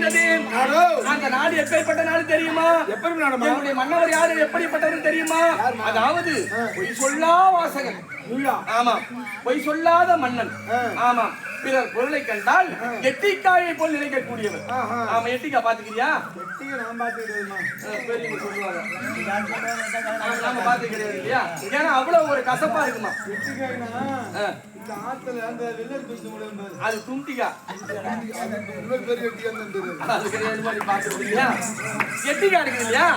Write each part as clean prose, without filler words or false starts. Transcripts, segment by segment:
இருக்கின்றது. அந்த நாடு எப்படிப்பட்ட நாடு தெரியுமா? என்னுடைய மன்னவர் யாரு, எப்படிப்பட்டவர் தெரியுமா? அதாவது பொய் சொல்லா வாசகன். ஆமா, பொய் சொல்லாத மன்னன். ஆமா, பிறர் பொருளை கண்டால் எட்டிக்காயை போல் நினைக்கக்கூடியவர். ஆமா, எட்டிக்கா பாத்துக்கிறியா? நாம பாத்துக்கிறது இல்லையா? ஏன்னா அவ்வளவு ஒரு கசப்பா இருக்குமா? அது துண்டிகா. எட்டிக்கா இருக்குது இல்லையா?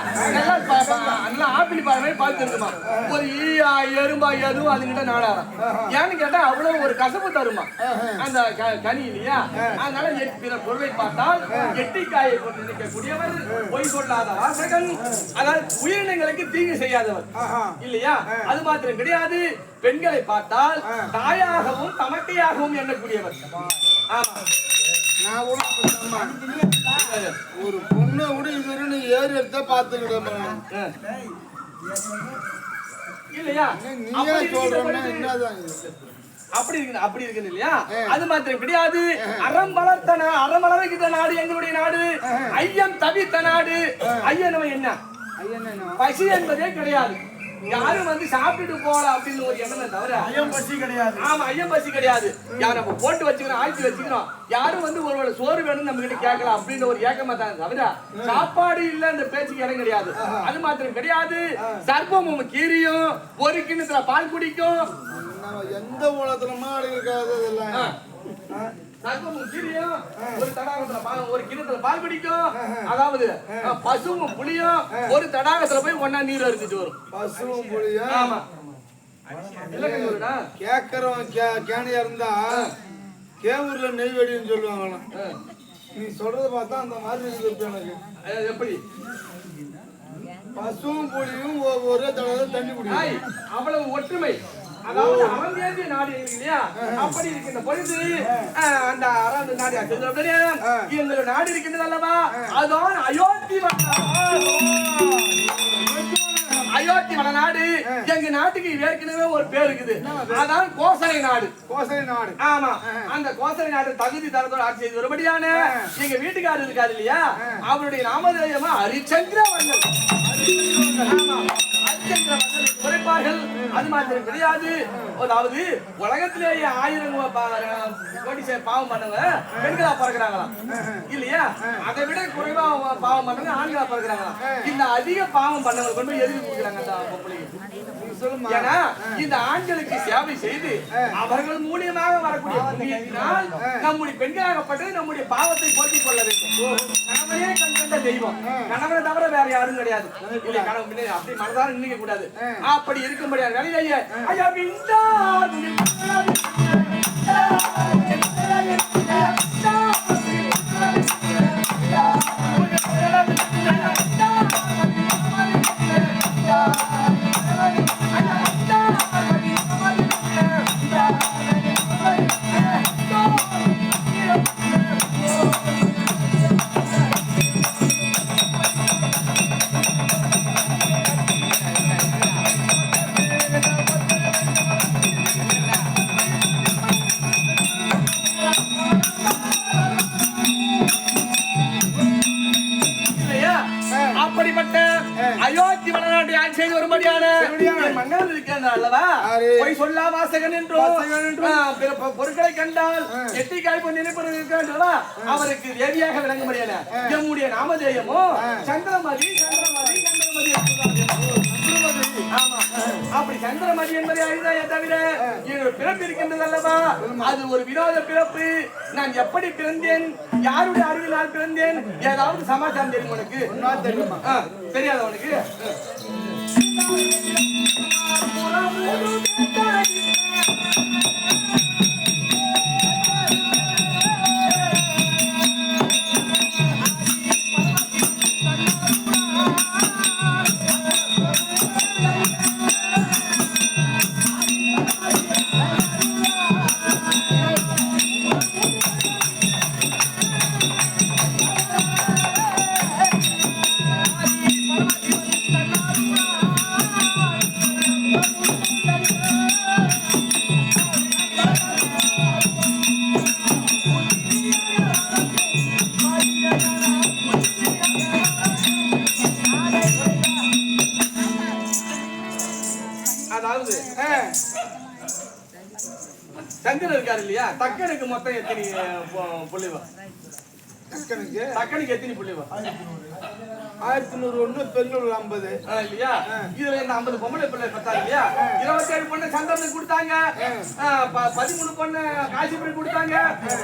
நல்லா ஆப்பிள் பாருமே பார்த்து இருக்குமா? ஒரு ஈயா எறும்பா எதுவும் அதுகிட்ட நாடாரம். ஏன்னு கேட்டா அவ்வளவு ஒரு கசப்பு தருமா அந்த கனி இல்லையா? அதனால பிற பொருளை பார்த்தால் எட்டிக்காயை கொண்டு நிற்கக்கூடியவர், பொய் சொல்லாத வாசகன், அதாவது உயிரினங்களுக்கு தீங்கு செய்யாதவர் இல்லையா? அது மாத்திரம் கிடையாது, பெண்களை பார்த்தால் தாயாகவும் தமக்கையாகவும் எண்ணக்கூடியவர். ஆமா, ஒரு பொண்ணை கூட இவரு ஏறி எடுத்தா பாத்துக்கிட்டோம் இல்லையா? அப்படி இருக்கு இல்லையா? அது மாத்திரம் கிடையாது, அறம் வளர்க்கிற நாடு எங்களுடைய நாடு, ஐயம் தவித்த நாடு. ஐயன் என்ன? பசி என்பதே கிடையாது. யாரும் வந்து சாப்பிட்டுட்டு போகலாம் அப்படின்னு ஒரு எண்ணமே தவிர ஐயம் பசி கிடையாது. ஆமா, ஐயம் பசி கிடையாது. யாரும் நம்ம போட்டு வச்சுக்கிறோம், ஆழ்த்தி வச்சுக்கிறோம். யாரும் வந்து ஒரு சோறு வேணும்னு நம்ம கிட்ட கேட்கலாம் அப்படின்னு ஒரு ஏக்கமா தான் தவிர சாப்பாடு இல்ல அந்த பேச்சுக்கு இடம் கிடையாது. அது மாத்திரம் கிடையாது, சர்ப்பமும் கீரியும் ஒரு கிண்ணத்துல பால் குடிக்கும். எந்த உலகத்துல மாடு இருக்காது. ஒரு தடாகத்துல ஒரு கிணத்துல பால் குடிக்கும். அதாவது பசுவும் புளியும் ஒரு தடாகத்துல போய் ஒன்னா நீர் அருந்துட்டு வரும். பசுவும் புளியும். ஆமா, கேக்குறவன் கேணியா இருந்தா கேவூர்ல நெய்வேடின்னு சொல்லுவாங்களாம். நீ சொல்றத பார்த்தா அந்த மாதிரி இருக்கு. எனக்கு எப்படி பசுவும் புளியும் ஒரே தடவை தண்ணி குடிக்கும், அவ்வளவு ஒற்றுமை. அதாவது அரங்கேந்திய நாடு இல்லையா? அப்படி இருக்கின்ற பொழுது அந்த அரங்க நாடு எங்களோட நாடு இருக்கின்றது அல்லவா? அதுதான் அயோத்தி வளநாடு. எங்க நாட்டுக்கு ஏற்கனவே ஒரு பேர் இருக்குது, அதான் கோசலை நாடு. கோசலை நாடு. ஆமா, அந்த கோசலை நாடு தகுதி தரத்தோட ஆட்சி செய்து வரும்படியான எங்க வீட்டுக்காரர் இருக்காரு இல்லையா? அவருடைய நாமதேயமா ஹரிச்சந்திரவர்மன். குறைப்பார்கள். அது மாத்திரம் கிடையாது, அதாவது உலகத்திலேயே 1000 கோடி பாவம் பண்ணவங்க பெண்களா பிறகுறாங்களாம் இல்லையா? அதை விட குறைவா பாவம் பண்ணவங்க ஆண்களா பிறகுறாங்களாம். இந்த அதிக பாவம் பண்ணவங்க கொண்டு போய் எதிர்ப்பு கொடுக்குறாங்க அந்த பொம்பளைக்கு. ஏன்னா இந்த ஆண்களுக்கு சேவை செய்து அவர்கள் மூலியமாக வரக்கூடிய புண்ணியத்தினால் நம்முடைய பெண்களாகப்பட்டது நம்முடைய பாவத்தை போக்கிக் கொள்ள வேண்டும். கணவனே கண்கண்ட தெய்வம், கணவனை தவிர வேற யாரும் கிடையாது. இல்லை, கணவன் அப்படி மனதார நினைக்க கூடாது. அப்படி இருக்கும்படியான வேலையை ஐயா அயோத்தி வளநாட்டை ஆட்சி செய்து வரும்படியான மன்னர்கள் இருக்கிறார் அல்லவா? பொய் சொல்லா வாசகன் என்றும் பொருட்களை கண்டால் எட்டிக்காய் போய் நினைப்பது இருக்கிறார்களா? அவருக்கு தேவியாக விளங்கும்படியான நம்முடைய நாமதேயமோ சந்திரமதி. ஆமா, அப்படி சந்திரமதி என்பதை அறிந்தாயே தவிர என்னோட பிறப்பு இருக்கின்றது அல்லவா? அது ஒரு வினோத பிறப்பு. நான் எப்படி பிறந்தேன், யாருடைய அறிவினால் பிறந்தேன், ஏதாவது சமாச்சாரம் தெரியும் உனக்கு? தெரியாத உனக்கு? சந்திரன் இருக்காரு இல்லையா தக்கனுக்கு மொத்தம் எத்தனை புள்ளிவா தக்கனுக்கு எத்தனை புள்ளிவா 1101 பெண்ணூர் 50 இல்லையா இதுல இந்த 50 பொம்பளை பிள்ளை பத்தா இல்லையா 27 பொண்ணு சந்திரனுக்கு கொடுத்தாங்க 13 பொண்ணு காசிபுரி கொடுத்தாங்க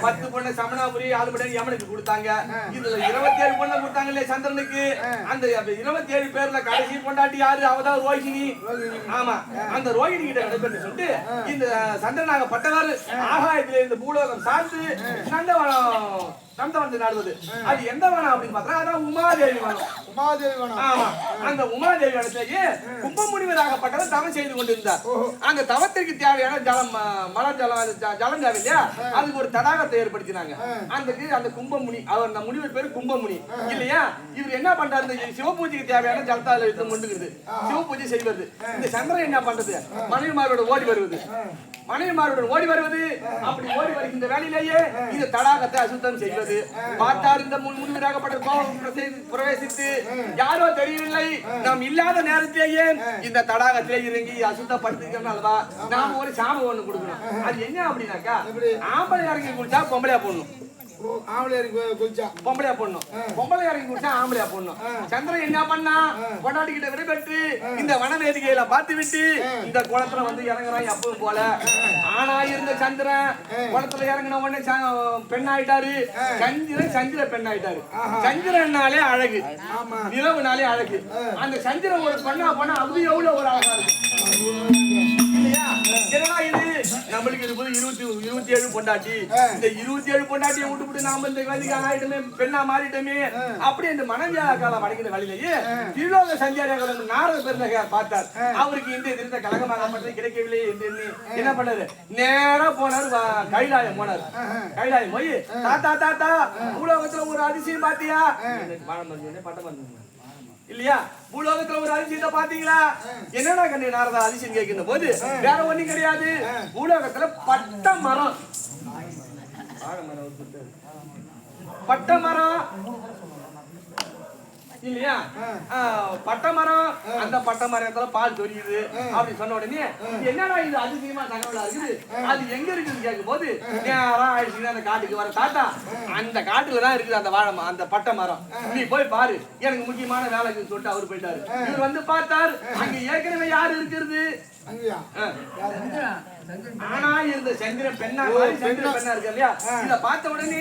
10 பொண்ணு சமணாபுரி ஆளுபடி யமனுக்கு கொடுத்தாங்க இதுல 27 பொண்ணு கொடுத்தாங்க இல்லையா சந்திரனுக்கு அந்த 27 பேர்ல கடைசி பொண்டாட்டி யாரு அவதான் ரோஹிணி ஆமா அந்த ரோஹிணி கிட்ட நடைபெற்று சொல்லிட்டு இந்த சந்திரனாக பட்டவர் ஆகாயத்திலே இந்த பூலோகம் சார்ந்து நந்தவனத்தை நாடுவது அது எந்த வனம் அப்படின்னு பார்த்தா அதான் உமாதேவி வனம் ஆமா அந்த உமாதேவி வனத்திலேயே கும்பமுனிவராகப்பட்டவர் தவம் செய்து கொண்டிருந்தார் அந்த தவத்திற்கு தேவையான ஜலம் மலர் ஜலம் தேவை இல்லையா அதுக்கு ஒரு தடாகத்தை ஏற்படுத்தினாங்க அந்த கும்பமுனி அவர் அந்த முனிவர் பேரு கும்பமுனி இல்லையா இவர் என்ன பண்றாரு இந்த சிவபூஜைக்கு தேவையான ஜலத்தால எடுத்து கொண்டுகிறது சிவபூஜை செய்வது இந்த சந்திரன் என்ன பண்றது மனைவிமாரோட ஓடி வருவது அப்படி ஓடி வருகின்ற வேலையிலேயே இந்த தடாகத்தை அசுத்தம் செய்வது பார்த்தார் இந்த முன்முனிவராகப்பட்ட கோபம் பிரவேசித்து யாரோ தெரியவில்லை நாம் இல்லாத நேரத்திலேயே இந்த தடாகத்திலே இறங்கி அசுத்தப்படுத்திக்கிறனாலவா நாம ஒரு சாபம் ஒண்ணு கொடுக்கணும் அது என்ன அப்படின்னாக்கா ஆம்பளை இறங்கி குடிச்சா பொம்பளையா போடணும் பொம்பளையா போடணும் பொம்பளை இறங்கி குடிச்சா ஆம்பளையா போடணும் சந்திரன் என்ன பண்ணா கொண்டாடிக்கிட்ட விடைபெற்று இந்த வனவேதிகையில பார்த்து விட்டு இந்த குளத்துல வந்து இறங்குறான் எப்பவும் போல ஆனா இருந்த சந்திரன் குளத்துல இறங்கின உடனே பெண்ணாயிட்டாரு சந்திர பெண்ணாயிட்டாரு சந்திரனாலே அழகு நிலவுனாலே அழகு அந்த சந்திரன் ஒரு பெண்ணா போனா அது எவ்வளவு ஒரு அழகா இருக்கு என்னடா இது நம்மளுக்கு இருப்பது 27 பொண்டாட்டி இந்த 27 பொண்டாட்டியை விட்டு நாம இந்த வேதிக்காக ஆயிட்டமே பெண்ணா மாறிட்டோமே அப்படி இந்த மனைவியா காலம் அடைக்கிற வழியிலேயே திருலோக சஞ்சாரியாக நாரத பெருந்தக பார்த்தார் அவருக்கு இந்த திருத்த கழகமாகப்பட்டது கிடைக்கவில்லை என்று என்ன பண்ணாரு நேரா போனாரு கைலாயம் போனாரு கைலாயம் போய் தாத்தா உலகத்துல ஒரு அதிசயம் பாத்தியா பட்டம் இல்லையா பூலோகத்துல ஒரு அதிசயத்தை பாத்தீங்களா என்னடா கண்ணு நாரதா அதிசயம் கேட்கின்ற போது வேற ஒண்ணும் கிடையாது பூலோகத்துல பட்ட மரம் இல்லையா பட்டமரம் அந்த பட்டமரத்துல பால் தெரியுது அப்படி சொன்ன உடனே என்னடா இது அதிசயமா தகவலா இருக்குது அது எங்க இருக்குன்னு கேட்கும் போது நேரம் ஆயிடுச்சுன்னா அந்த காட்டுக்கு வர தாத்தா அந்த காட்டுலதான் இருக்குது அந்த வாழை அந்த பட்டமரம் நீ போய் பாரு எனக்கு முக்கியமான வேலைக்கு சொல்லிட்டு அவரு போயிட்டாரு இவர் வந்து பார்த்தார் அங்க ஏற்கனவே யாரு இருக்கிறது ஆனா இந்த சந்திரன் பெண்ணா இருக்கு இல்லையா இத பார்த்த உடனே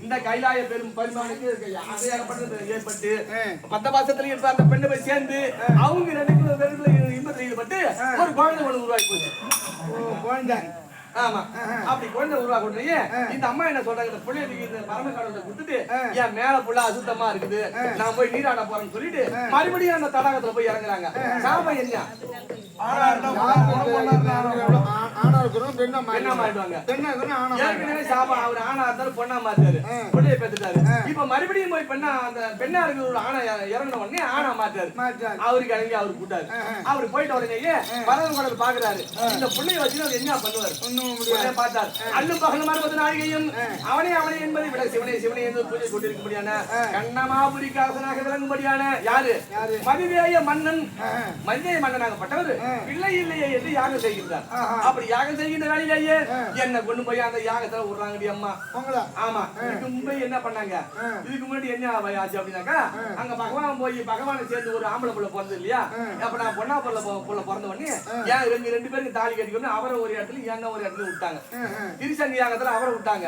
இந்த கைலாய பெரும் பரிமானுக்கு ஏற்பட்டு 10 மாசத்துல இருந்த அந்த பெண்ணை போய் சேர்ந்து அவங்க 2 பேருக்குள்ள இன்பத்தில் ஈடுபட்டு ஒரு குழந்தை உருவாக்கி போச்சு குழந்தை ஆமா அப்படி குழந்தை உருவாக்குறீங்க இந்த அம்மா என்ன சொல்றாங்க இந்த பிள்ளைக்கு இந்த பரம கடவுளை கொடுத்துட்டு என் மேல புள்ள அசுத்தமா இருக்குது நான் போய் நீராட போறேன்னு சொல்லிட்டு மறுபடியும் அந்த தடாகத்துல போய் இறங்குறாங்க சாபம் என்ன ஏற்கனவே சாபம் அவர் ஆணா இருந்தாலும் பொண்ணா மாத்தாரு பிள்ளைய பெற்றுட்டாரு இப்ப மறுபடியும் போய் அந்த பெண்ணா இருக்கிற ஒரு ஆணை இறங்கின உடனே ஆணா மாத்தாரு அவருக்கு இறங்கி அவரு கூட்டாரு அவரு போயிட்ட உடனே பரம கடவுள் பாக்குறாரு இந்த பிள்ளைய வச்சு அவர் என்ன பண்ணுவாரு பார்த்தார் அல்லும் பகலும் 60 நாழிகையும் அவனே என்பதை விட சிவனே என்று பூஜை கொண்டிருக்கும்படியான கண்ணமாபுரிக்கு அரசனாக விளங்கும்படியான யாரு மதிதேய மன்னனாகப்பட்டவர் பிள்ளை இல்லையே என்று யாகம் செய்கின்றார் அப்படி யாகம் செய்கின்ற வேலையிலேயே என்ன கொண்டு போய் அந்த யாகத்துல விடுறாங்க அம்மா ஆமா இதுக்கு முன்னாடி என்ன பண்ணாங்க இதுக்கு முன்னாடி என்ன ஆச்சு அப்படின்னாக்கா அங்க பகவானை சேர்ந்து ஒரு ஆம்பளை புள்ள பிறந்தது இல்லையா அப்ப நான் பொண்ணா புள்ள பிறந்த உடனே ஏன் 2 பேருக்கு தாலி கட்டிக்கணும் அவரை ஒரு இடத்துல என்ன ஒரு இடத்துல விட்டாங்க திருசங்க யாகத்துல அவரை விட்டாங்க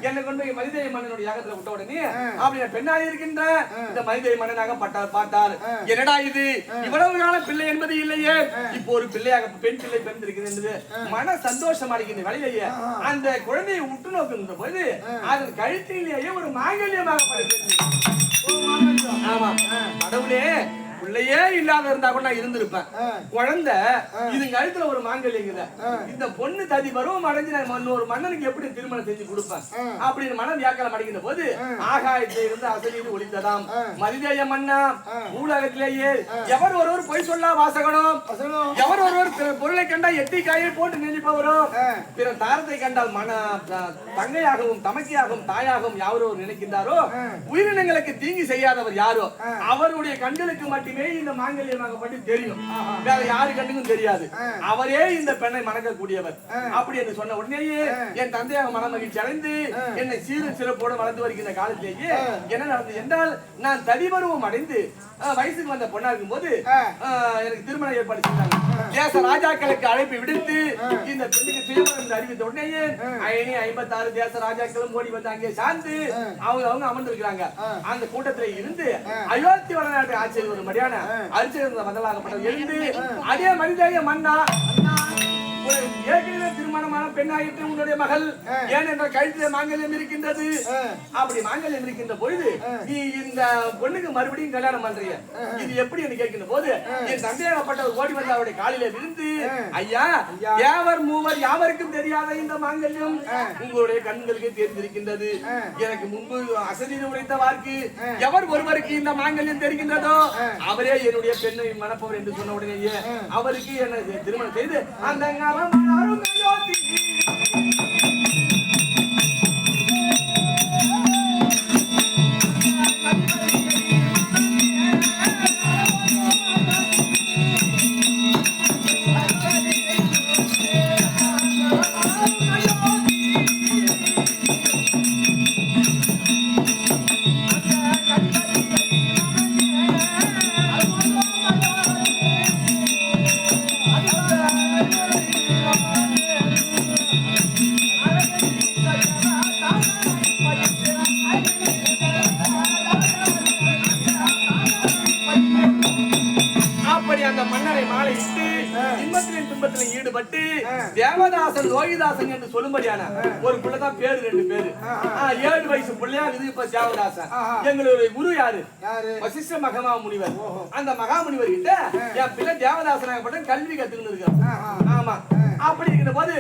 என்னை கொண்டு போய் மதிதேவி மன்னனுடைய யாகத்துல விட்ட உடனே அப்படி பெண்ணாக இருக்கின்ற இந்த மதிதேவி மன்னனாக பார்த்தார் என்னடா இது இவ்வளவு கால பிள்ளை என்பது இல்லையே இப்போ ஒரு பிள்ளையாக பெண் பிள்ளை பிறந்திருக்கிறது என்று மன சந்தோஷம் அடைகின்ற வழியிலேயே அந்த குழந்தையை உற்று நோக்குகின்ற போது அதன் கழுத்திலேயே ஒரு மாங்கல்யமாக ஆமா கடவுளே பிள்ளையே இல்லாத இருந்தா கூட நான் இருந்திருப்பேன் குழந்தை இது கழுத்துல ஒரு மாங்கல்யங்குத இந்த பொண்ணு ததி பருவம் அடைஞ்சு நான் ஒரு மன்னனுக்கு எப்படி திருமணம் செஞ்சு கொடுப்பேன் அப்படின்னு மனம் வியாக்கலம் அடைகின்ற போது ஆகாயத்தில இருந்து அசலில் ஒளிந்ததாம் மதிதேய மன்னா ஊடகத்திலேயே எவர் ஒருவர் பொய் சொல்லா வாசகனும் எவர் ஒருவர் பொருளை கண்டா எட்டி காயை போட்டு நினைப்பவரோ பிற தாரத்தை கண்டால் தங்கையாகவும் தமக்கையாகவும் தாயாகவும் யாரோ நினைக்கின்றாரோ உயிரினங்களுக்கு தீங்கு செய்யாதவர் யாரோ அவருடைய கண்களுக்கு மட்டுமே மட்டுமே இந்த மாங்கல்யமாக பற்றி தெரியும். வேற யாரு கண்ணுக்கும் தெரியாது. அவரே இந்த பெண்ணை மணக்கக்கூடியவர். அப்படி என்று சொன்ன உடனேயே என் தந்தையாக மன மகிழ்ச்சி அடைந்து என்னை சீரும் சிறப்போடு வளர்ந்து வருகின்ற காலத்திலேயே என்ன நடந்தது என்றால், நான் தடிபருவம் அடைந்து வயசுக்கு வந்த பொண்ணா இருக்கும் போது எனக்கு திருமணம் ஏற்பாடு செஞ்சாங்க. தேச ராஜாக்களுக்கு அழைப்பு விடுத்து இந்த பெண்ணுக்கு திருமணம் அறிவித்த உடனேயே 56 தேச ராஜாக்களும் ஓடி வந்து அங்கே சார்ந்து அவங்க அமர்ந்திருக்கிறாங்க. அந்த கூட்டத்தில இருந்து அயோத்தி வடநாட்டு ஆட்சியர் ஒரு மரியாதை அரிச்சர் மதலாகப்பட்டவர் எழுந்து, அதே மனிதேய மன்னா, ஏற்கனவே திருமணமான பெண்ணாயிற்று உன்னுடைய மகள், ஏனென்ற கழுத்திலே மாங்கல்யம் இருக்கின்றது. அப்படி மாங்கல்யம் இருக்கின்ற பொழுது நீ இந்த பொண்ணுக்கு மறுபடியும் கல்யாணம் பண்றீங்க, இது எப்படி என்று கேட்கின்ற போது என் தந்தையாகப்பட்டவர் ஓடி வந்து அவருடைய காலிலே விழுந்து, ஐயா, தேவர் மூவர் யாவருக்கும் தெரியாத இந்த மாங்கல்யம் உங்களுடைய கண்களுக்கு தெரிந்திருக்கின்றது. எனக்கு முன்பு அசதியில் உரைத்த வார்க்கு எவர் ஒருவருக்கு இந்த மாங்கல்யம் தெரிகின்றதோ அவரே என்னுடைய பெண்ணை மணப்பவர் என்று சொன்ன உடனேயே அவருக்கு என்ன திருமணம் செய்து அந்த ஈடுபட்டு தேவதாசன் லோகிதாசன் என்று சொல்லும்படியான ஒரு பிள்ளைதான் பேரு, 2 பேரு. 7 வயசு பிள்ளையா இது. இப்ப தேவதாசன் எங்களுடைய குரு யாரு? வசிஷ்ட மகா முனிவர். அந்த மகா முனிவர் கிட்ட என் பிள்ளை தேவதாசனாகப்பட்ட கல்வி கத்துக்கணும் இருக்கு. ஆமா, அப்படி இருக்கிற போது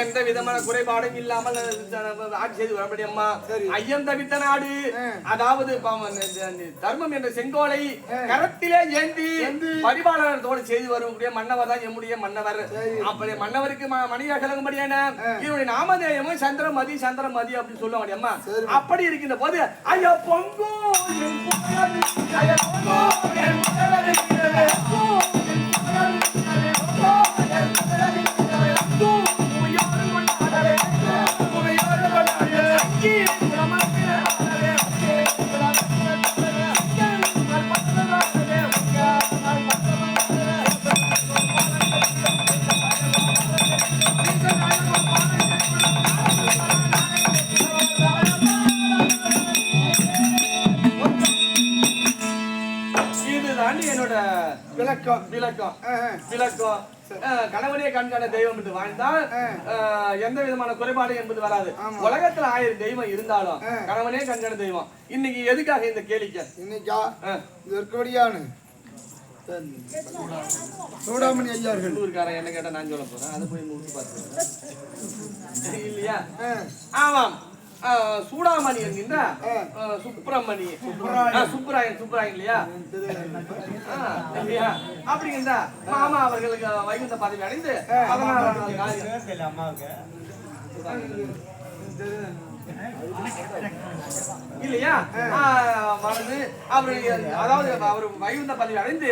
எந்த விதமான குறைபாடும் இல்லாமல் ஆட்சி செய்து வர முடியுமா? ஐயம் தவித்த நாடு, அதாவது தர்மம் என்ற செங்கோலை கரத்திலே ஏந்தி பரிபாலனத்தோடு செய்து வரக்கூடிய மன்னவர் தான் எம்முடைய மன்னவர். அப்படி மன்னவருக்கு மணியாக கலங்கும்படியான இவருடைய நாமதேயமும் சந்திரமதி சந்திரமதி அப்படின்னு சொல்ல முடியுமா? அப்படி இருக்கின்ற போது ஐயோ பொங்கு விளக்கம். கணவனே கண்காண தெய்வம் என்று வாழ்ந்தால் எந்த விதமான குறைபாடு என்பது வராது. உலகத்துல 1000 தெய்வம் இருந்தாலும் கணவனே கண்காண தெய்வம். இன்னைக்கு எதுக்காக இந்த கேளிக்கை? இன்னைக்கா சூடாமணி ஐயார்கள் ஊருக்காரன் என்ன கேட்டா நான் சொல்ல போறேன், அதை போய் முடிச்சு பார்த்து இல்லையா? ஆமாம், சூடாமணி என்கின்ற சுப்பிரமணி சுப்பராயன் இல்லையா? அப்படிங்கிற மாமா அவர்களுக்கு வைகுந்த பதவி அடைந்து 16 இல்லையா வந்து அவருடைய, அதாவது அவர் வைகுந்த பதவி அடைந்து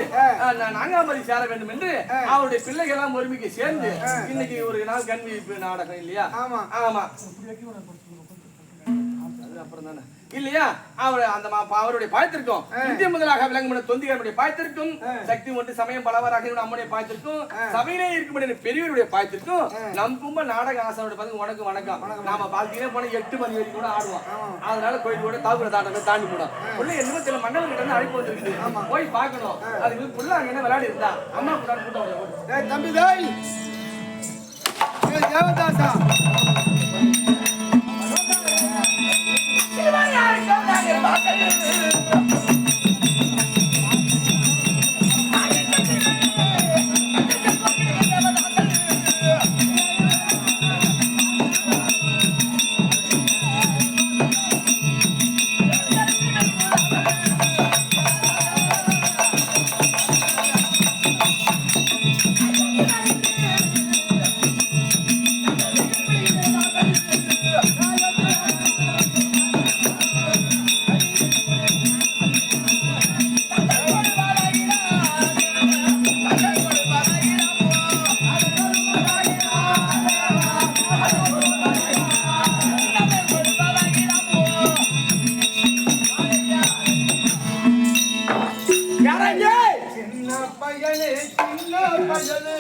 நாங்காம்பதி சேர வேண்டும் என்று அவருடைய பிள்ளைகள் எல்லாம் ஒருமிக்கு சேர்ந்து இன்னைக்கு ஒரு நாள் கண்விழிப்பு நாடகம் இல்லையா? ஆமா, அப்புறம் தானே இல்லையா? அவருடைய பாயத்திற்கும் இந்திய முதலாக விளங்கும் தொந்திகளுடைய பாயத்திற்கும் சக்தி ஒன்று சமயம் பலவராக நம்முடைய பாயத்திற்கும் சபையிலே இருக்கும் பெரியவருடைய பாயத்திற்கும் நம் கும்ப நாடக ஆசனோட பார்த்து உனக்கு வணக்கம். நாம பாத்தீங்கன்னா போன 8 மணி வரைக்கும் கூட ஆடுவோம். அதனால கோயிலோட தாக்குற தாண்டத்தை தாண்டி போடும். உள்ள என்னமோ சில மண்டபம் கிட்ட அழைப்பு வந்துருக்கு, போய் பார்க்கணும். அதுக்கு புள்ள அங்கே விளையாடி இருந்தா அம்மா கூட கூட்டம் தம்பி தாய் தேவதாசா I பையனே சின்ன பையனே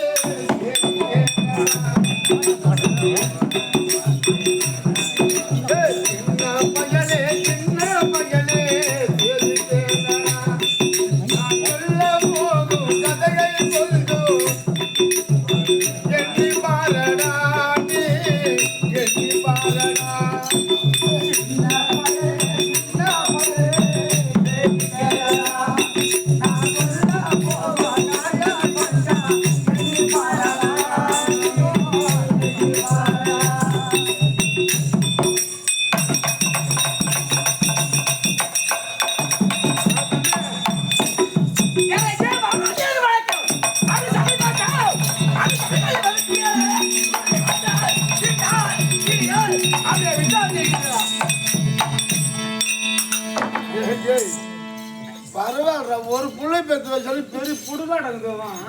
பரவாயில்ல ஒரு புள்ளை பெற்று வச்சாலு பெரிய புடுகாடங்குவான்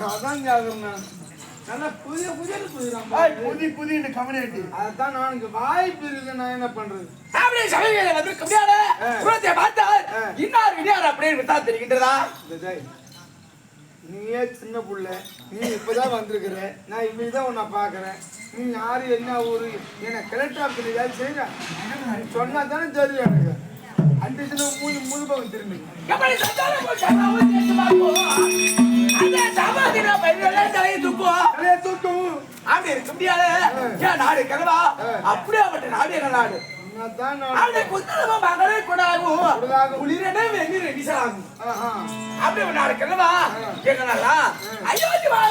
அதான் கேக்குறேன் நல்லா புதிய புதிய புதிய புதிய கம்யூனிட்டி அதான் நான் இங்க வாய்ப்பு இருக்கு நான் என்ன பண்றது அப்படியே சபையில வந்து கம்மியான குலத்தை பார்த்தா இன்னார் விடியார் அப்படின்னு விட்டா தெரிகின்றதா நீயே சின்ன புள்ள நீ இப்பதான் வந்திருக்கிற நான் இப்படிதான் உன்னை பாக்குறேன் நீ யாரு என்ன ஊரு என்ன கலெக்டர் ஆஃபீஸ்ல ஏதாவது செய்யற சொன்னா தானே தெரியும் எனக்கு அந்த இதுல மூணு பக்கம் திரும்பி எப்படி சந்தானம் போட்டாலும் கேட்டு பாப்போம் அந்த சமாதினா பையனே தலைய தூக்கும் அப்படி இருக்க முடியாது ஏன் நாடு கலவா அப்படியே அப்படி நாடு என்ன நாடு அப்படியே குத்தலமா மகளே கூடாகும் குளிரனே வெந்நீர் வீசலாகும் அப்படியே நாடு கலவா கேட்கலாங்களா அயோத்தி வாழ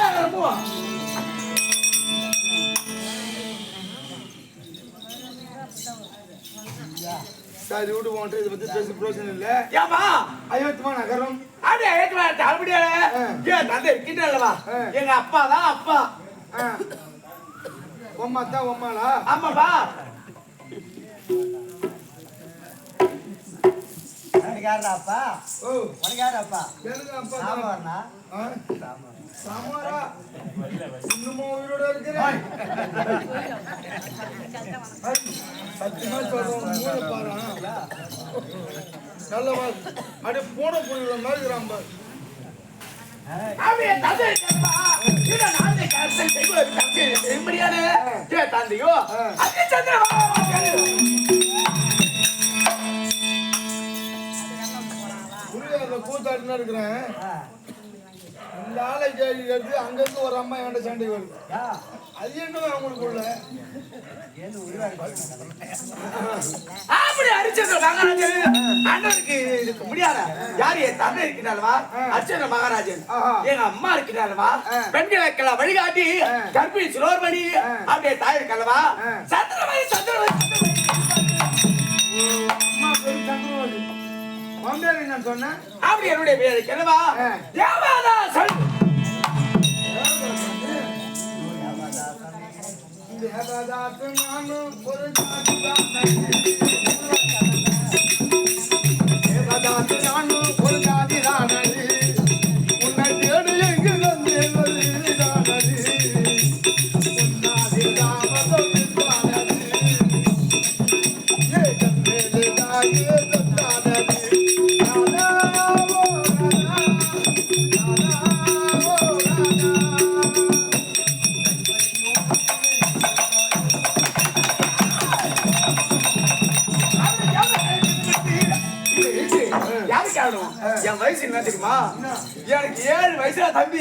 சரி விடு போன்ட்டு இதை பத்தி பேசி பிரோஜனம் இல்ல ஏமா அயோத்திமா நகரம் அப்படியே அயோத்திமா தலைமுடியால ஏன் தந்தை இருக்கின்றல்லவா எங்க அப்பா தான் அப்பா உம்மா தான் உம்மாளா ஆமாப்பா அப்பா ஓ அப்பா எனக்கு அப்பா சாம்பார்னா சாமாரா இன்னும் உயிரோட இருக்கிறேன் சத்தியமா சொல்றேன் மூணு பாரு நல்லவா அப்படியே போன புரியுற மாதிரி இருக்கிறான் பாரு அப்படியே தந்தை இருக்கப்பா நாளை கருத்தை செய்ய முடியாது தந்தையோ அத்தி சந்திரமா கூத்தாட்டுனா இருக்கிறேன் இந்த ஆளை கேள்வி எடுத்து அங்கிருந்து ஒரு அம்மா என்கிட்ட சண்டை வருது அது என்ன அவங்களுக்குள்ள அப்படி அரிச்சந்திர மகாராஜன் அண்ணனுக்கு இருக்க முடியாத யாரு என் தந்தை இருக்கிறாள்வா அர்ச்சந்திர மகாராஜன் எங்க அம்மா இருக்கிறாள்வா பெண்களுக்கெல்லாம் வழிகாட்டி கர்ப்பிணி சிரோர்மணி அப்படியே தாய் இருக்கல்லவா சந்திரமணி அம்மா பேரு சந்திரமணி மாமியார் என்ன சொன்னேன் அப்படி என்னுடைய பேரு கிழவா தேவதாசன் தேவதாசன் நானும் ஒரு தேவதாசன் நானும் ஒரு ஜாதிதானது உன்னை தேடி எங்கு வந்தேன் என் வயசு என்ன தெரியுமா எனக்கு 7 வயசுடா தம்பி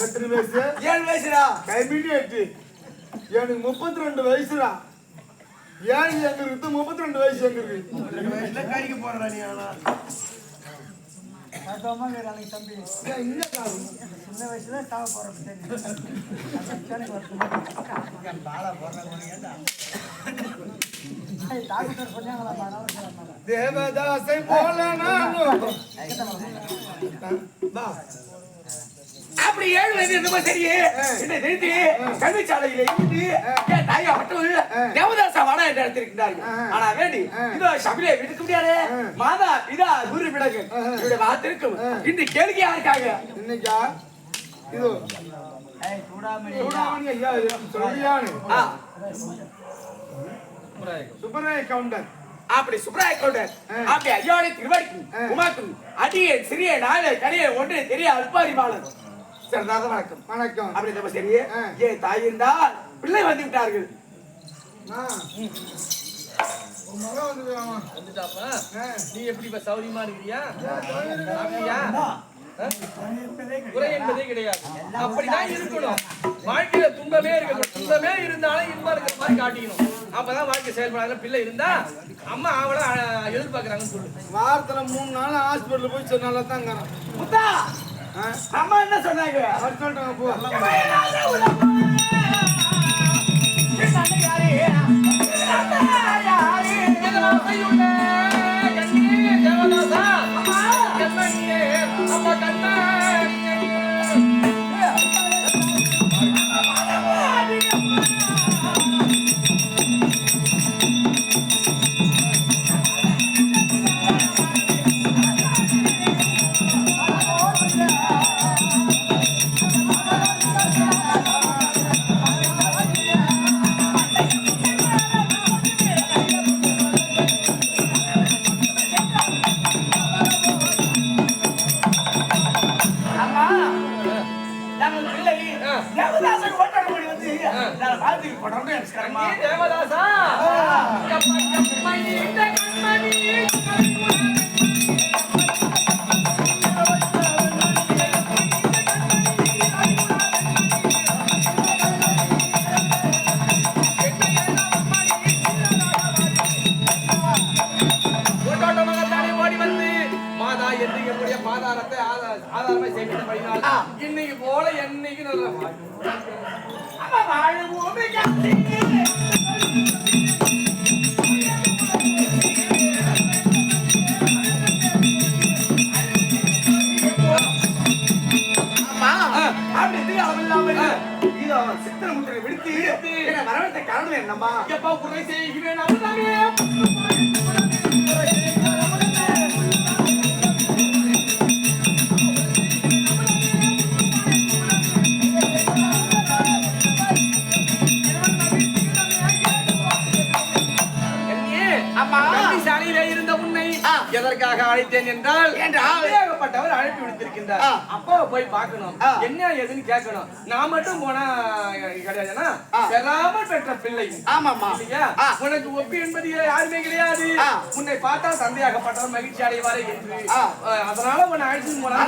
எத்தனை வயசு 7 வயசுடா கைமிட்டு 8 எனக்கு 32 வயசுடா ஏன் எங்க இருக்கு 32 வயசு எங்க இருக்கு என்ன காரிக்கு போறடா நீ ஆனா தம்பி இந்த காரணம் சின்ன வயசுல சாவ போறேன் தேவதாசை போல நானும் அப்படி 7 வயது இருந்தப்ப சரி என்னை நிறுத்தி கல்விச்சாலையில இருந்து என் தாயா மட்டும் தேவதாச வட என்று எடுத்திருக்கிறார்கள் ஆனா வேண்டி இதோ சபையிலே விடுக்க முடியாது மாதா பிதா குரு விடகு இவருடைய வார்த்தைக்கும் இன்று கேள்வி யாருக்காக இன்னைக்கா இது சூடாமணி ஐயா சொல்லியானு சுப்பராய கவுண்டர் அப்படி சுப்ராய கவுண்டர் அப்படி ஐயாவுடைய திருவடிக்கும் உமாக்கும் அடியே சிறிய நாளை கடியே ஒன்று தெரிய அல்பாரிபாளர் சிறந்தாத வணக்கம் வணக்கம். அப்படி நம்ம சரி ஏன் தாய் இருந்தால் பிள்ளை வந்து விட்டார்கள். உன் மகன் வந்துருக்காமா? வந்துட்டாப்பா நீ எப்படி இப்ப சௌரியமா இருக்கிறியா? குறை என்பதே கிடையாது. அப்படிதான் இருக்கணும். வாழ்க்கையில துன்பமே இருக்கணும். துன்பமே இருந்தாலும் இன்பம் இருக்கிற மாதிரி காட்டிக்கணும். அப்பதான் வாழ்க்கை செயல்படாத. பிள்ளை இருந்தா அம்மா அவளை எதிர்பார்க்கறாங்கன்னு சொல்லு. வாரத்துல 3 நாள் ஹாஸ்பிட்டல் போய் சொன்னால தான் முத்தா அம்மா என்ன சொன்னாங்க? அவர் சொல்றாங்க போ. தேவதாசா ஓடி வந்து மாதா என்று என்னுடைய பாதாரத்தை ஆதாரமாய் சேமித்து படினால் இன்னைக்கு போல என்னைக்கு நல்ல சித்திரமுத்திரை விடுத்து வரவத்தை காரணம் என்னம்மா எப்பா குறை செய்கிறேன் சாலையிலே இருந்த உன்னை எதற்காக அழைத்தேன் என்றால் ஏகப்பட்டவர் அழைப்பு விடுத்திருக்கின்றார். அப்போ போய் பார்க்கணும், என்ன ஏதுன்னு கேட்கணும். நான் மட்டும் போனா கிடையாதுன்னா பெறாமல் பெற்ற பிள்ளை. ஆமாமா இல்லையா? உனக்கு ஒப்பி என்பது யாருமே கிடையாது. உன்னை பார்த்தா சந்தையாகப்பட்டவர் மகிழ்ச்சி அடைவாரே என்று அதனால உன்னை அழைத்து போனா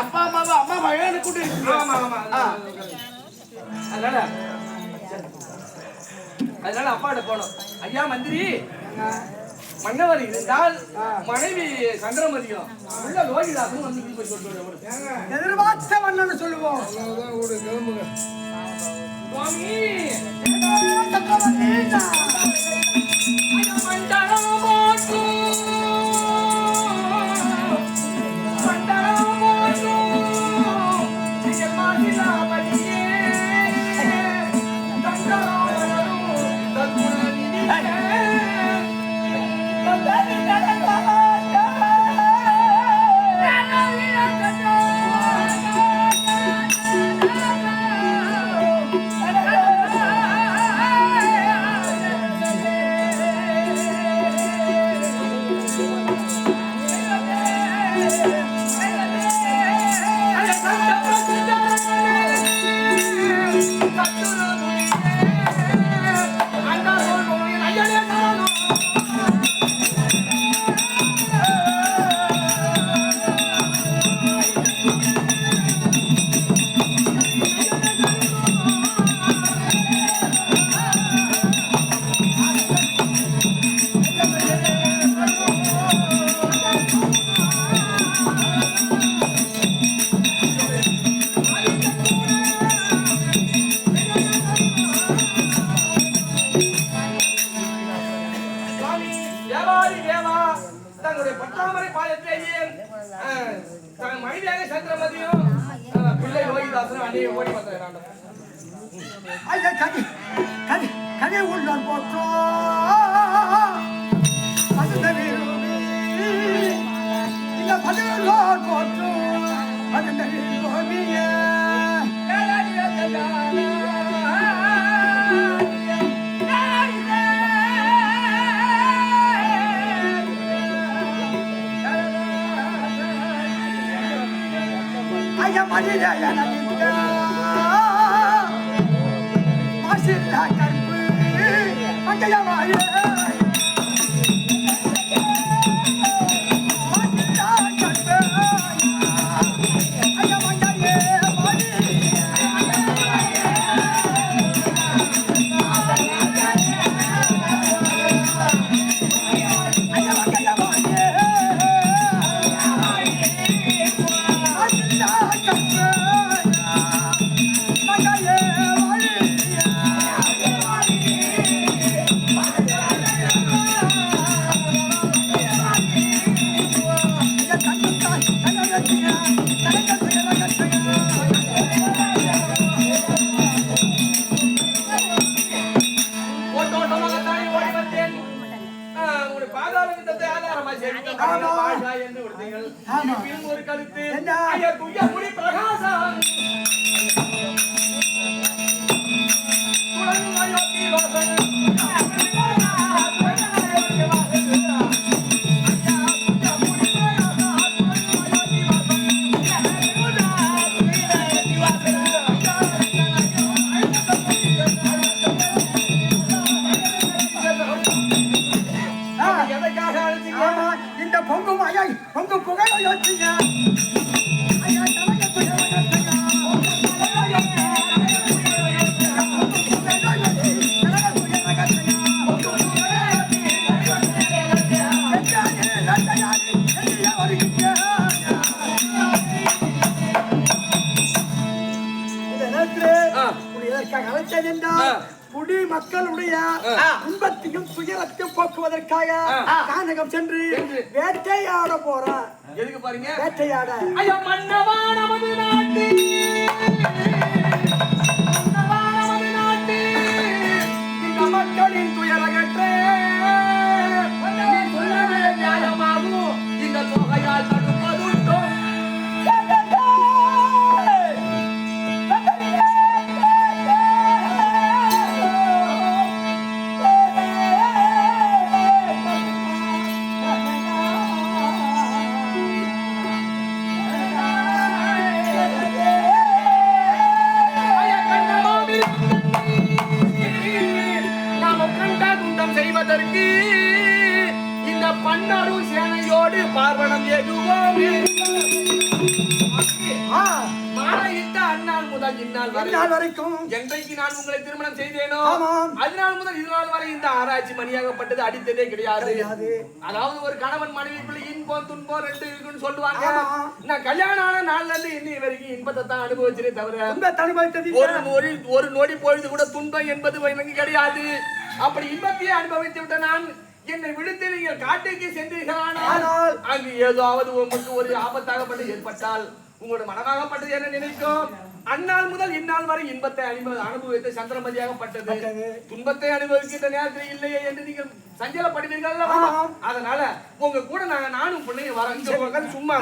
அப்பா அம்மாவை அம்மா மகனு கூட்டு. ஆமா ஆமா அதனால அப்பாட்ட போனோம். ஐயா மந்திரி, மன்னவர் இருந்தால் மனைவி சந்திரமதியும் உள்ள லோகிதாசன் வந்து எதிர்பார்த்த மன்னன் சொல்லுவோம். கதை உள்ளார் போற்றோ இந்த பதினோர் போற்றோ பதினோமிய ஐயா மணியா எனக்கு மாசில்லா கருப்பு மங்கையா வாயே ஒரு கருத்து ஐயா துய்யமுடி பிரகாசம் இந்த பொங்கும் ஐயா பொங்கு புகழ யோசிங்க ஐயா தலைய புகழ யோசிங்க குடி மக்களுடைய துன்பத்தையும் துயரத்தையும் போக்குவதற்காக கானகம் சென்று வேட்டையாட போறான். எதுக்கு பாருங்க? வேட்டையாட. ஐயா மன்னவா நமது நாட்டு, மன்னவா நமது நாட்டு, இந்த மக்களின் துயரகற்றே நீ சொல்லவே நியாயமாகும். இந்த தொகையால் தடுப்பதுண்டோ? இந்த பன்னரு சேனையோடு பார்வனம் எதுவோமே மாலையிட்ட அந்நாள் முதல் இந்நாள் வரைக்கும் என்றைக்கு நான் உங்களை திருமணம் செய்தேனோ அதனால் முதல் இதனால் வரை இந்த ஆராய்ச்சி மணியாகப்பட்டது அடித்ததே கிடையாது. அதாவது ஒரு கணவன் மனைவிக்குள்ள இன்பம் துன்பம் ரெண்டு இருக்குன்னு சொல்லுவாங்க. நான் கல்யாணம் ஆன நாள்ல இருந்து இன்னி வரைக்கும் இன்பத்தை தான் அனுபவிச்சதே தவிர ஒரு நொடி பொழுது கூட துன்பம் என்பது எனக்கு கிடையாது. அப்படி இன்பத்தையே அனுபவித்து விட்ட நான் என்னை விடுத்து நீங்கள் காட்டுக்கு சென்றீர்களானால் அங்கு ஏதாவது உங்களுக்கு ஒரு ஆபத்தாகப்பட்டு ஏற்பட்டால் உங்களோட மனமாகப்பட்டது என்ன நினைக்கும்? அந்நாள் முதல் இந்நாள் வரை இன்பத்தை அனுபவித்த சந்திரமதியாகப்பட்டது. துன்பத்தை அனுபவிக்கின்ற நேரத்தில் இல்லையே என்று நீங்கள் சஞ்சலப்படுவீர்கள். அதனால உங்க கூட நானும் பிள்ளைங்க வரேன். சும்மா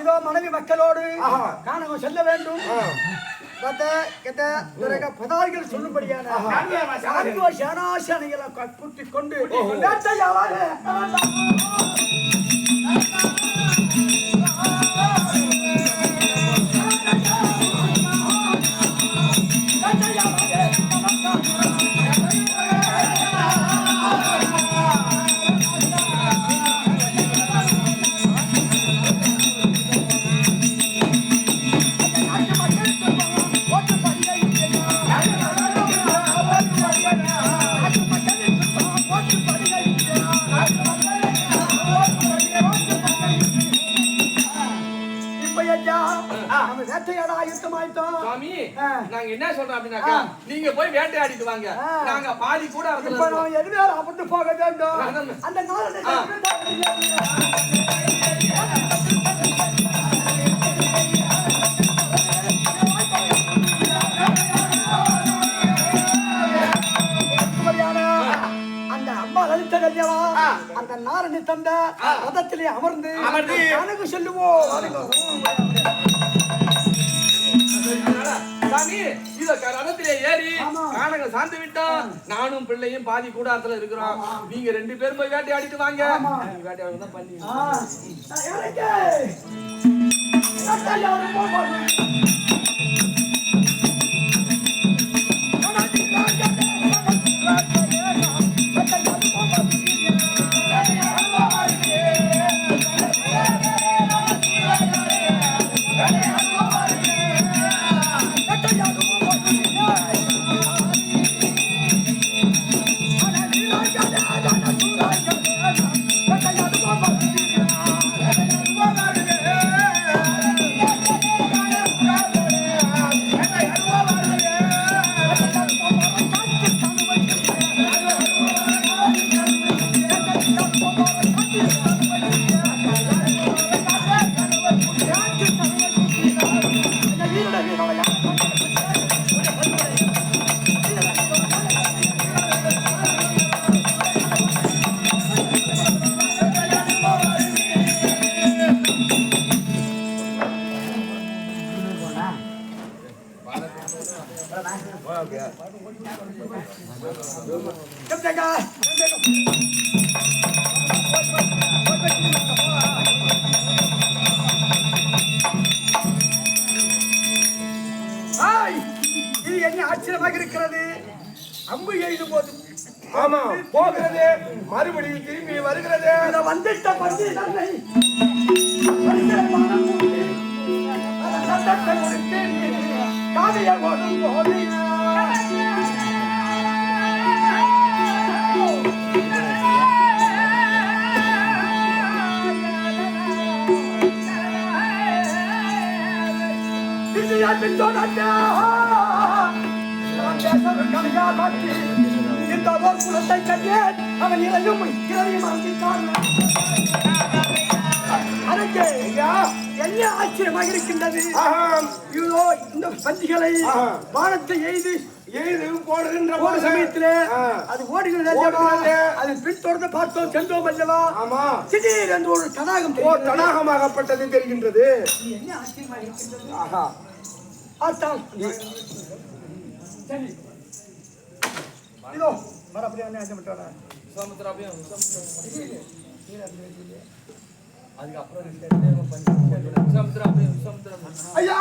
இதோ மனைவி மக்களோடு கானகம் செல்ல வேண்டும். பதார்கள் சொல்லும்படியான சேனாசனைகளை கற்புற்றி கொண்டு நாங்க என்ன சொல்றோம் அப்படின்னாக்கா நீங்க போய் வேட்டையாடிட்டு வாங்க. நாங்க பாதி கூட அப்படி போக வேண்டும். அந்த அந்த அம்மா லலித கல்யாணா அந்த நாரணி தந்த ரதத்திலே அமர்ந்து கணக்கு சொல்லுவோம். சாமி இத ரதத்திலே ஏறி ஆமா. கானகம் சார்ந்து விட்டோம். நானும் பிள்ளையும் பாதி கூடாரத்துல இருக்கிறோம். நீங்க 2 பேரும் போய் வேட்டையாடிட்டு வாங்க. ஆமா. நீங்க வேட்டையாடி தான் பண்ணி இது என்ன ஆச்சரியமாக இருக்கிறது. அம்பு எய்தும் போது ஆமா போகிறது மறுபடியும் திரும்பி வருகிறது. வந்துட்ட பந்தி தன்னை சட்டத்தை முடித்து காதைய போடும் போது இந்த ஒரு குலத்தை கண்டேன். அவன் இளையும் இளையும் அதற்கு என்ன ஆச்சரியமாக இருக்கின்றது. இதோ இந்த பந்திகளை வானத்தை எய்து போடுகின்ற ஒரு சமயத்திலே அது ஓடுகிறது. அது பின்தொடர்ந்து பார்த்தோம் சென்றோம் அல்லவா. திடீர் என்று ஒரு தடாகம் தடாகமாகப்பட்டது தெரிகின்றது. என்ன ஆச்சரியமாக இருக்கின்றது. ஆத்தாம் சரி இதோ மறுபடியும் என்ன ஆச்சரியம் விட்டாரா சமுத்திரப்பையும் அதுக்கப்புறம் சமுத்திரம் ஐயா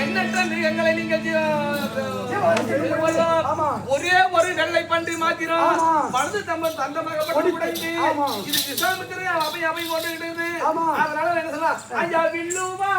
எண்ணற்ற மிருகங்களை நீங்கள் ஒரே ஒரு வெள்ளை பன்றி மாத்திரம் வலது தம்பம் தந்தமாக இது விசாமித்திர அவை அவை கொண்டு அதனால என்ன சொல்லலாம் ஐயா வில்லுவா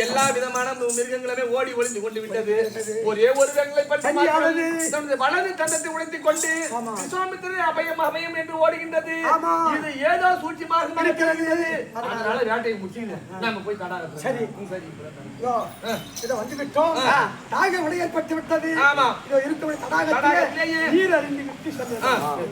எல்லா விதமான மிருகங்களுமே ஓடி ஒளிந்து கொண்டு விட்டது. ஒரே ஒரு வெள்ளை பன்றி வலது தந்தத்தை உடைத்துக் கொண்டு விஸ்வாமித்திரர் அபயம் அபயம் என்று ஓடுகின்றது. இது ஏதோ சூட்சிமாக நடக்கிறது. அதனால வேட்டையை முடிச்சு நாம போய் தடாகம். சரி சரி இதை வந்து விட்டோம். தாக விட ஏற்பட்டு விட்டது. ஆமா இதோ இருக்கிற தடாகத்திலேயே நீர் அறிந்து விட்டு சொன்னது.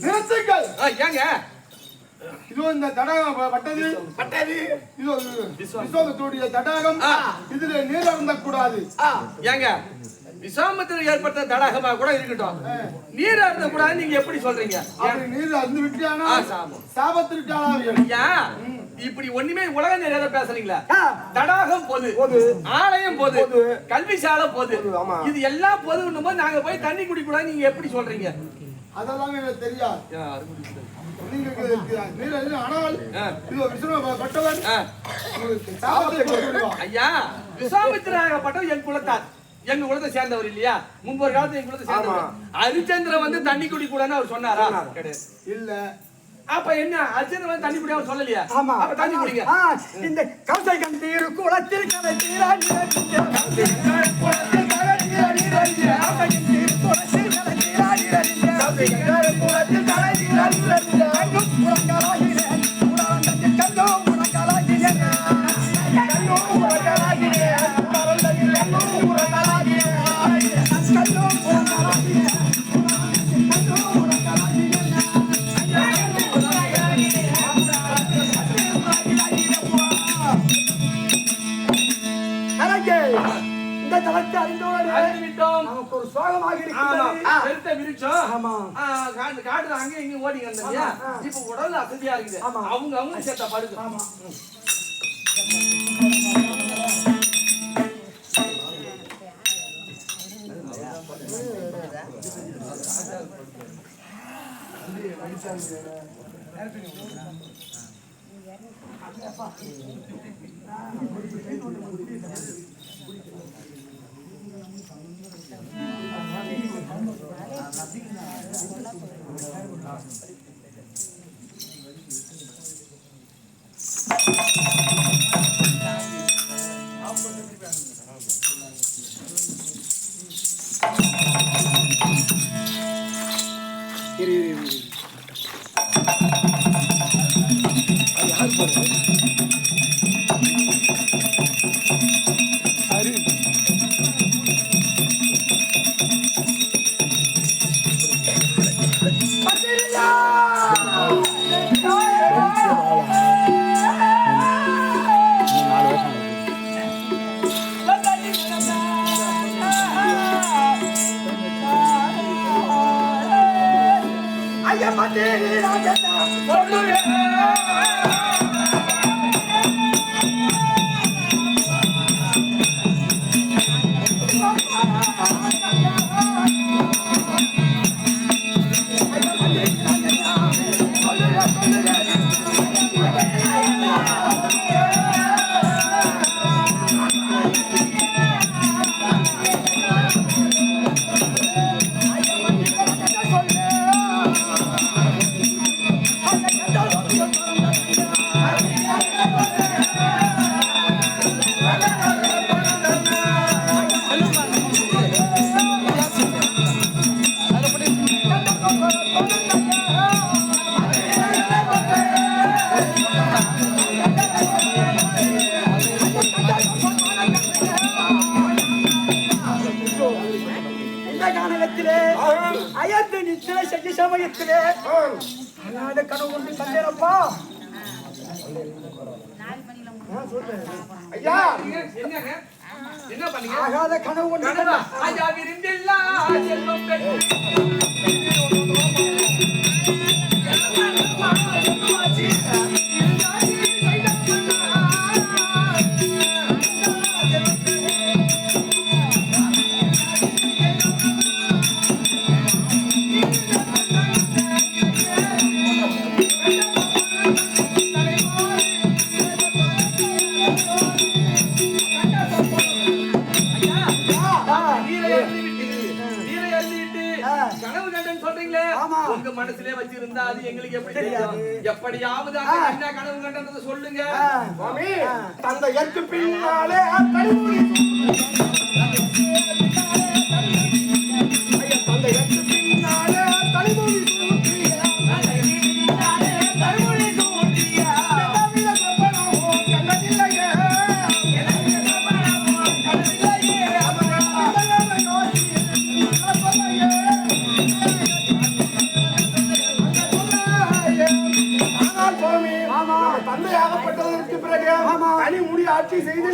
நிறுத்துங்கள். ஏங்க இதோ இந்த தடாகம் பட்டது இதோ விஸ்வாமித்திரருடைய தடாகம். இதுல நீர் அருந்த கூடாது. ஏங்க விஸ்வாமித்திரர் ஏற்பட்ட தடாகமா கூட இருக்கட்டும், நீர் அருந்த கூடாது நீங்க எப்படி சொல்றீங்க? அப்படி நீர் அருந்து விட்டானா சாபத்திற்கு ஆளாவியல். இப்படி ஒண்ணுமே உலக நிறைய பேசுறீங்களா? தடாகம் பொது, ஆலயம் பொது, கல்விசாலை பொது, இது எல்லாம் பொதுன்னும் போது நாங்க போய் தண்ணி குடிக்கூடாது நீங்க எப்படி சொல்றீங்க? அதெல்லாம் எனக்கு தெரியாது. ஐயா விஸ்வாமித்திரப்பட்டவர் என் குலத்தார், எங்க குலத்தை சேர்ந்தவர் இல்லையா? முன்பொரு காலத்துல எங்க குலத்தை சேர்ந்தவர். ஹரிச்சந்திரன் வந்து தண்ணி குடிக்கூடாதுன்னு அவர் சொன்னாரா? கிடையாது. இல்ல அப்ப என்ன ஹரிச்சந்திரன் வந்து தண்ணி குடியா சொல்லலையா? அப்ப தண்ணி குடிங்க. இந்த கவசை கண்டீர் குளத்தில் கலை தீரா தளர்த்தி அறிந்தோடு விட்டோம். நமக்கு ஒரு சோகமாக இருக்கிறது. பெருத்த விருட்சம். ஆமா. காட்டுல அங்கே இங்க ஓடி வந்தா இப்ப உடல்ல அசதியா இருக்குது. அவங்க சேர்த்த படுது. ஆமா. அயத்து நிச்சய செஞ்ச சமயத்திலே கனவு கொண்டு கண்டேனப்பா. ஐயா என்ன பண்ணீங்க? ஆகாத கனவு கொண்டு ஐயா விருந்தில்லா செல்வம் பெற்று கனவு கண்டன் சொல்றீங்களே, உங்க மனசுல வச்சிருந்தா அது எங்களுக்கு எப்படி தெரியும்? எப்படியாவது அந்த என்ன கனவு கண்டன்றத சொல்லுங்க. சுவாமி, தந்தை எட்டு பின்னாலே கழிவுடி தந்தை எட்டு பின்னாலே கழிவுடி தந்தையாகப்பட்டதற்கு பிறகு தனி முடி ஆட்சி செய்து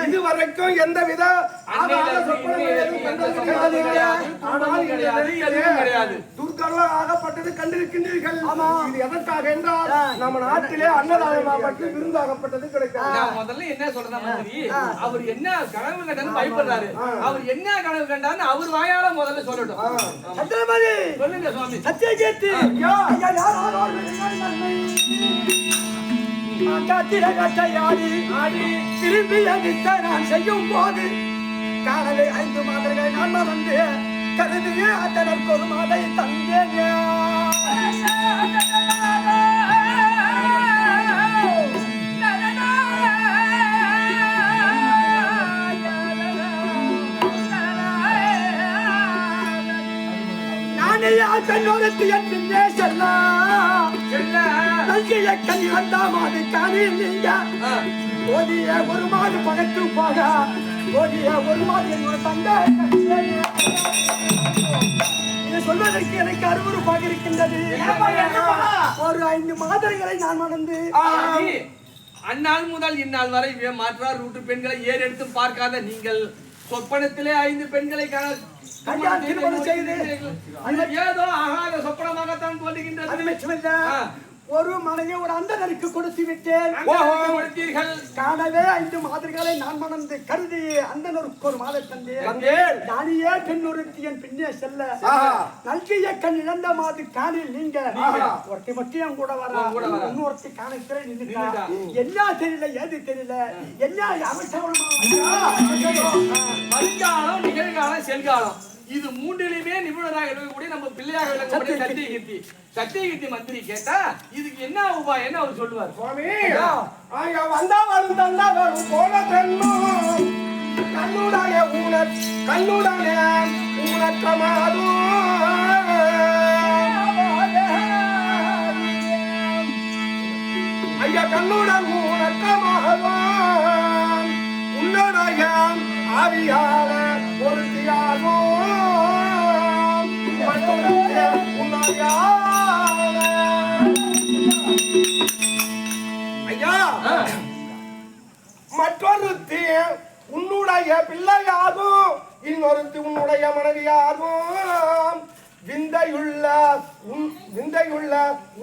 இதுவரைக்கும் எந்தவித துர்க்கெல்லாம் ஆகப்பட்டது கண்டிருக்கின்றீர்கள். இது எதற்காக என்றால் நம்ம நாட்டிலே அன்னதானமாகப்பட்டு விருந்தாகப்பட்டது கிடைக்கிறது. முதல்ல என்ன சொல்றேன், அவர் என்ன கனவு கண்டான்னு பயப்படுறாரு. அவர் என்ன கனவு கண்டான்னு அவர் வாயால முதல்ல சொல்லட்டும். சொல்லுங்க சுவாமி. திரும்பி நான் செய்யும் போது காணலை 5 மாதங்கள் நான் வந்து கருதிய அதற்கு ஒரு மாதை தந்தேன். கண்ணோரத்து என்று செல்லாம் நல்கிய கனி வந்தாமாது காணில் நீங்க ஓடிய ஒரு மாடு பகத்து போக ஓடிய ஒரு மாடு என்னோட தந்தை இதை சொல்வதற்கு எனக்கு அருவருப்பாக இருக்கின்றது. ஒரு 5 மாதங்களை நான் மறந்து அந்நாள் முதல் இந்நாள் வரை மாற்றார் ரூட்டு பெண்களை ஏறெடுத்து பார்க்காத நீங்கள் சொப்பனத்திலே 5 பெண்களை கல்யாணம் திருமணம் செய்து ஏதோ ஆகாத சொப்பனமாகத்தான் தோன்றுகின்றது. அது மட்டுமல்ல, ஒரு மனையை ஒரு அந்தனருக்கு கொடுத்து விட்டேன். காணவே 5 மாதிரிகளை நான் மணந்து கருதி அந்தனருக்கு ஒரு மாலை தந்தேன். நானியே பெண் ஒருத்தி என் பின்னே செல்ல நல்கிய கண் இழந்த மாதிரி காணில் நீங்க ஒருத்தி மட்டும் என் கூட வர இன்னொருத்தி காணத்திலே நின்றுட்டா. என்ன தெரியல, ஏது தெரியல, என்ன வருங்காலம், நிகழ்காலம், செல்காலம் இது மூன்றிலுமே நிபுணராக இருக்கக்கூடிய நம்ம பிள்ளையாக விளங்கக்கூடிய சத்தியகீர்த்தி மந்திரி கேட்டா இதுக்கு என்ன உபாயம் என்ன அவர் சொல்லுவார்? சுவாமி, வந்தா வரும் தந்தா வரும் போல பெண்ணும் கண்ணுடானே ஊனற்றமாதோ ஐயா கண்ணுடன் ஊனற்றமாகவோ உன்னுடைய ஆவியால பொருத்தியாகோ ஐயா மற்றொருத்தி உன்னுடைய பிள்ளையாகும் இன்னொருத்தி உன்னுடைய மனைவியாகும் விந்தையுள்ள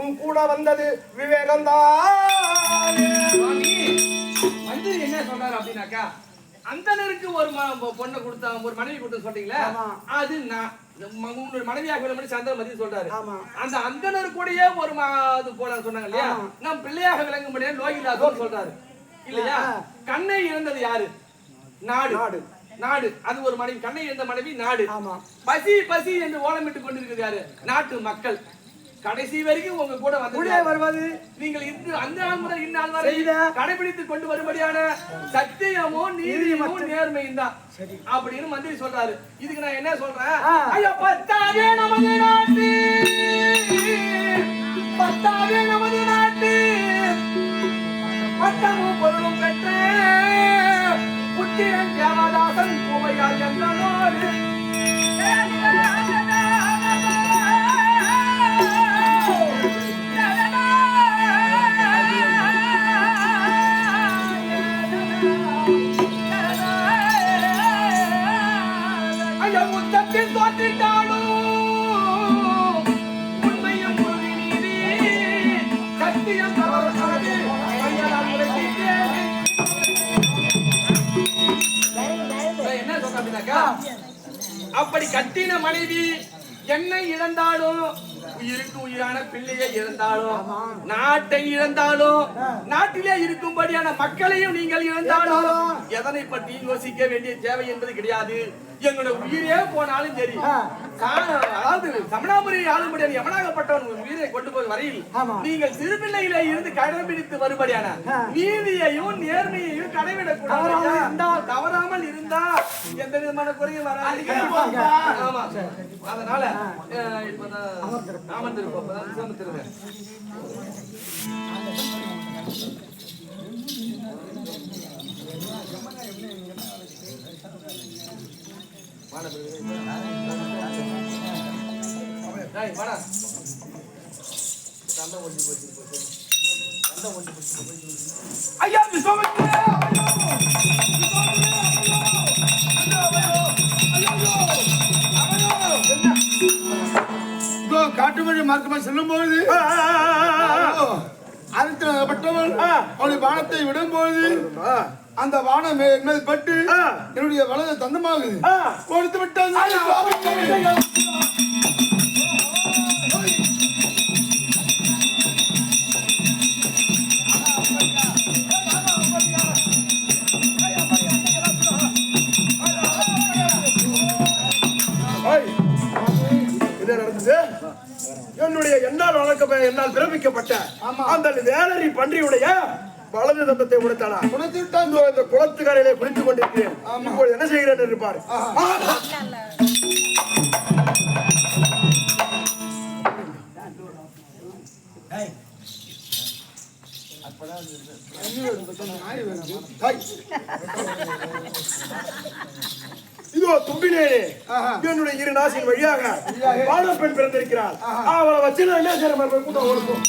உன் கூட வந்தது விவேகம்தான். மந்திரி என்ன சொல்றாரு அப்படின்னாக்கா, அந்தனருக்கு ஒரு பொண்ணை கொடுத்தா ஒரு மனைவி கொடுத்த சொல்றீங்களா, அது நான் உங்களுடைய மனைவியாக விளம்படி சந்தன மதி சொல்றாரு. அந்த அந்தனர் கூடயே ஒரு அது போல சொன்னாங்க இல்லையா, நம் பிள்ளையாக விளங்கும்படியா லோகிலாதோன்னு சொல்றாரு இல்லையா. கண்ணை இழந்தது யாரு? நாடு. நாடு அது ஒரு மனைவி. கண்ணை இழந்த மனைவி நாடு. பசி பசி என்று ஓலமிட்டு கொண்டிருக்கிறது யாரு? நாட்டு மக்கள். கடைசி வரைக்கும் உங்க கூட வருவது நீங்கள் அந்த நாள் முறை இந்நாள் வரை கடைபிடித்துக் கொண்டு வரும்படியான சத்தியமும் நீதியும் நேர்மையும் தான் அப்படின்னு மந்திரி சொல்றாரு. இதுக்கு நான் என்ன சொல்றேன்? ஐயா பத்தாவே நமது நாட்டு, பத்தாவே நமது நாட்டு பட்டமும் பொருளும் பெற்ற புத்திரன் தேவதாசன் கோவையால் எங்களோடு முத்தத்தில் தோற்றிட்டாலும் உண்மையும் உறுதி நீதி சத்தியம் தவறாது என்ன சொல்ற அப்படின்னாக்கா, அப்படி கட்டின மனைவி என்னை இழந்தாலும் உயிருக்கு உயிரான பிள்ளையை இழந்தாலும் நாட்டை இழந்தாலும் நாட்டிலே இருக்கும்படியான மக்களையும் நீங்கள் இழந்தாலும் எதனை பற்றி யோசிக்க வேண்டிய தேவை என்பது கிடையாது. எங்களுடைய உயிரே போனாலும் சரி, அதாவது தமிழாபுரி ஆளும்படியான எவனாகப்பட்டவன் உயிரை கொண்டு போய் வரையில் நீங்கள் சிறுபிள்ளையிலே இருந்து கடைபிடித்து வரும்படியான நீதியையும் நேர்மையையும் கடைபிடக்கூடாது. தவறாமல் இருந்தா எந்த விதமான குறையும் வராது. ஆமா, அதனால அமர்ந்திருப்போம். ஐயா காட்டு வழி மார்க்கமா செல்லும் பொழுது அறுத்தப்பட்டவன் அவனுடைய வானத்தை விடும் பொழுது அந்த வானம் என்னது பட்டு என்னுடைய வலது தந்தமாகுது கொடுத்து விட்டது. என்னுடைய என்னால் பிறப்பிக்கப்பட்ட அந்த வேலரி பன்றியுடைய வலது தந்தத்தை உடைத்தானா? இந்த குளத்துக்கரையிலே குளித்துக் கொண்டிருக்கிறேன். இப்போது என்ன செய்கிறேன் இருப்பார். இதோ தும்பினேனே என்னுடைய 2 நாசின் வழியாக வாழப்பெண் பிறந்திருக்கிறாள். அவளை வச்சு நான் என்ன செய்யற கூட்டம் கொடுப்போம்.